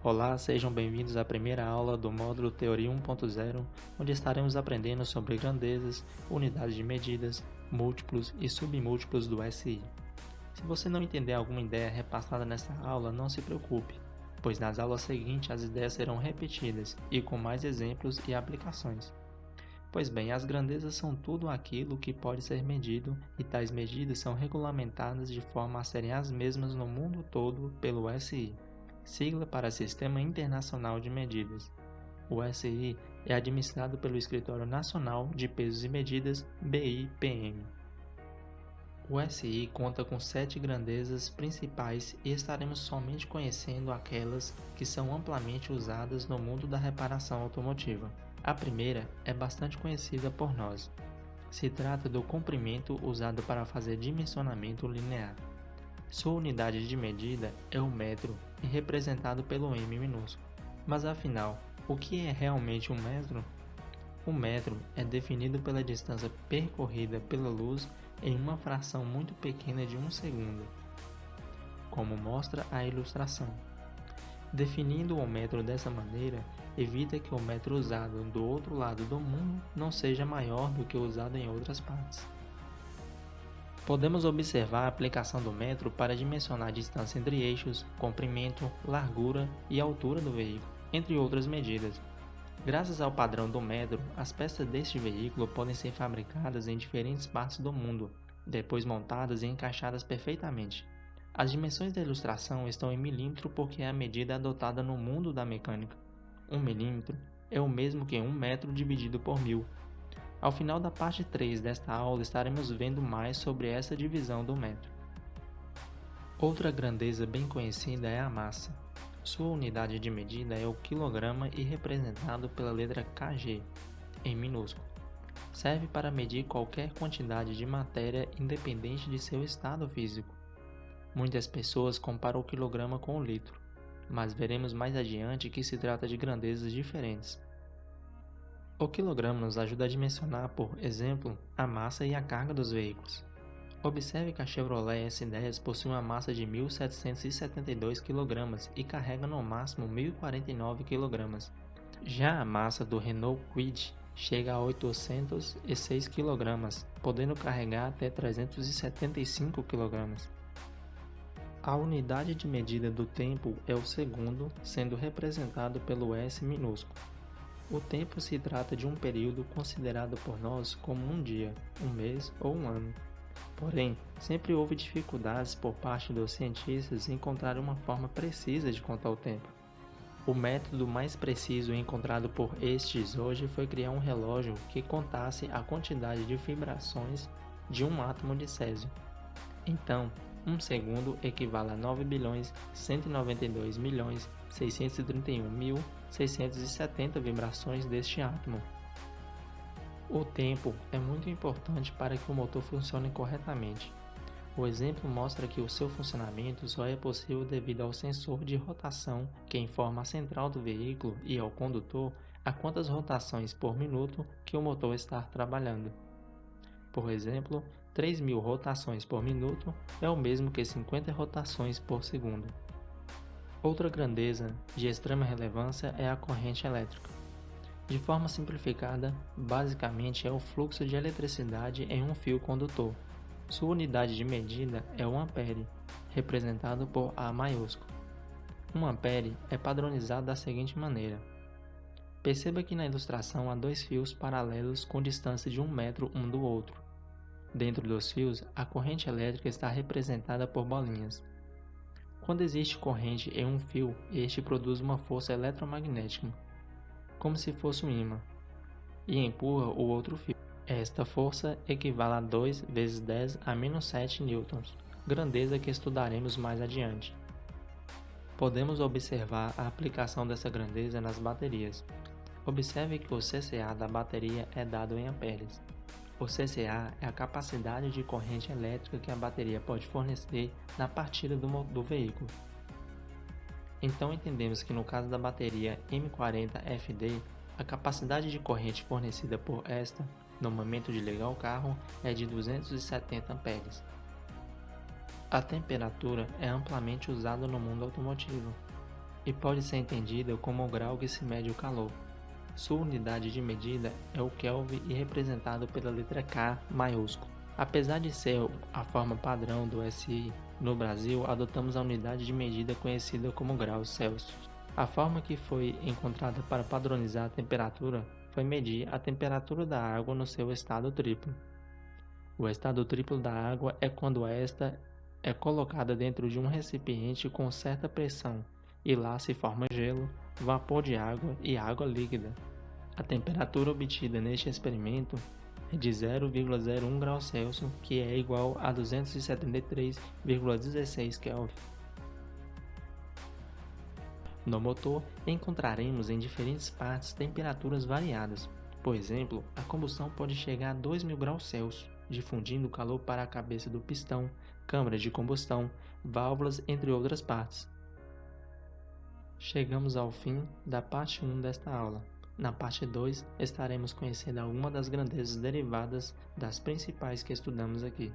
Olá, sejam bem-vindos à primeira aula do módulo Teoria 1.0, onde estaremos aprendendo sobre grandezas, unidades de medidas, múltiplos e submúltiplos do SI. Se você não entender alguma ideia repassada nesta aula, não se preocupe, pois nas aulas seguintes as ideias serão repetidas e com mais exemplos e aplicações. Pois bem, as grandezas são tudo aquilo que pode ser medido e tais medidas são regulamentadas de forma a serem as mesmas no mundo todo pelo SI, sigla para Sistema Internacional de Medidas. O SI é administrado pelo Escritório Nacional de Pesos e Medidas, BIPM. O SI conta com 7 grandezas principais e estaremos somente conhecendo aquelas que são amplamente usadas no mundo da reparação automotiva. A primeira é bastante conhecida por nós. Se trata do comprimento usado para fazer dimensionamento linear. Sua unidade de medida é o metro e representado pelo M minúsculo. Mas afinal, o que é realmente um metro? O metro é definido pela distância percorrida pela luz em uma fração muito pequena de 1 segundo, como mostra a ilustração. Definindo o metro dessa maneira, evita que o metro usado do outro lado do mundo não seja maior do que o usado em outras partes. Podemos observar a aplicação do metro para dimensionar a distância entre eixos, comprimento, largura e altura do veículo, entre outras medidas. Graças ao padrão do metro, as peças deste veículo podem ser fabricadas em diferentes partes do mundo, depois montadas e encaixadas perfeitamente. As dimensões da ilustração estão em milímetro porque é a medida adotada no mundo da mecânica. 1 milímetro é o mesmo que 1 metro dividido por 1000. Ao final da parte 3 desta aula estaremos vendo mais sobre essa divisão do metro. Outra grandeza bem conhecida é a massa. Sua unidade de medida é o quilograma e representado pela letra kg, em minúsculo. Serve para medir qualquer quantidade de matéria independente de seu estado físico. Muitas pessoas comparam o quilograma com o litro, mas veremos mais adiante que se trata de grandezas diferentes. O quilograma nos ajuda a dimensionar, por exemplo, a massa e a carga dos veículos. Observe que a Chevrolet S10 possui uma massa de 1.772 kg e carrega no máximo 1.049 kg. Já a massa do Renault Kwid chega a 806 kg, podendo carregar até 375 kg. A unidade de medida do tempo é o segundo, sendo representado pelo S minúsculo. O tempo se trata de um período considerado por nós como um dia, um mês ou um ano. Porém, sempre houve dificuldades por parte dos cientistas em encontrar uma forma precisa de contar o tempo. O método mais preciso encontrado por estes hoje foi criar um relógio que contasse a quantidade de vibrações de um átomo de césio. Então, 1 segundo equivale a 9.192.631.670 vibrações deste átomo. O tempo é muito importante para que o motor funcione corretamente. O exemplo mostra que o seu funcionamento só é possível devido ao sensor de rotação que informa a central do veículo e ao condutor a quantas rotações por minuto que o motor está trabalhando. Por exemplo, 3.000 rotações por minuto é o mesmo que 50 rotações por segundo. Outra grandeza de extrema relevância é a corrente elétrica. De forma simplificada, basicamente é o fluxo de eletricidade em um fio condutor. Sua unidade de medida é o ampere, representado por A maiúsculo. 1 ampere é padronizado da seguinte maneira. Perceba que na ilustração há 2 fios paralelos com distância de 1 metro um do outro. Dentro dos fios, a corrente elétrica está representada por bolinhas. Quando existe corrente em um fio, este produz uma força eletromagnética, como se fosse um ímã, e empurra o outro fio. Esta força equivale a 2 vezes 10 a menos 7 newtons, grandeza que estudaremos mais adiante. Podemos observar a aplicação dessa grandeza nas baterias. Observe que o CCA da bateria é dado em amperes. O CCA é a capacidade de corrente elétrica que a bateria pode fornecer na partida do veículo. Então entendemos que no caso da bateria M40FD, a capacidade de corrente fornecida por esta, no momento de ligar o carro, é de 270 amperes. A temperatura é amplamente usada no mundo automotivo. e pode ser entendida como o grau que se mede o calor. Sua unidade de medida é o Kelvin e representado pela letra K maiúsculo. Apesar de ser a forma padrão do SI, no Brasil adotamos a unidade de medida conhecida como graus Celsius. A forma que foi encontrada para padronizar a temperatura foi medir a temperatura da água no seu estado triplo. O estado triplo da água é quando esta é colocada dentro de um recipiente com certa pressão e lá se forma gelo, vapor de água e água líquida. A temperatura obtida neste experimento é de 0,01 graus Celsius, que é igual a 273,16 Kelvin. No motor, encontraremos em diferentes partes temperaturas variadas. Por exemplo, a combustão pode chegar a 2.000 graus Celsius, difundindo calor para a cabeça do pistão, câmara de combustão, válvulas, entre outras partes. Chegamos ao fim da parte 1 desta aula. Na parte 2, estaremos conhecendo algumas das grandezas derivadas das principais que estudamos aqui.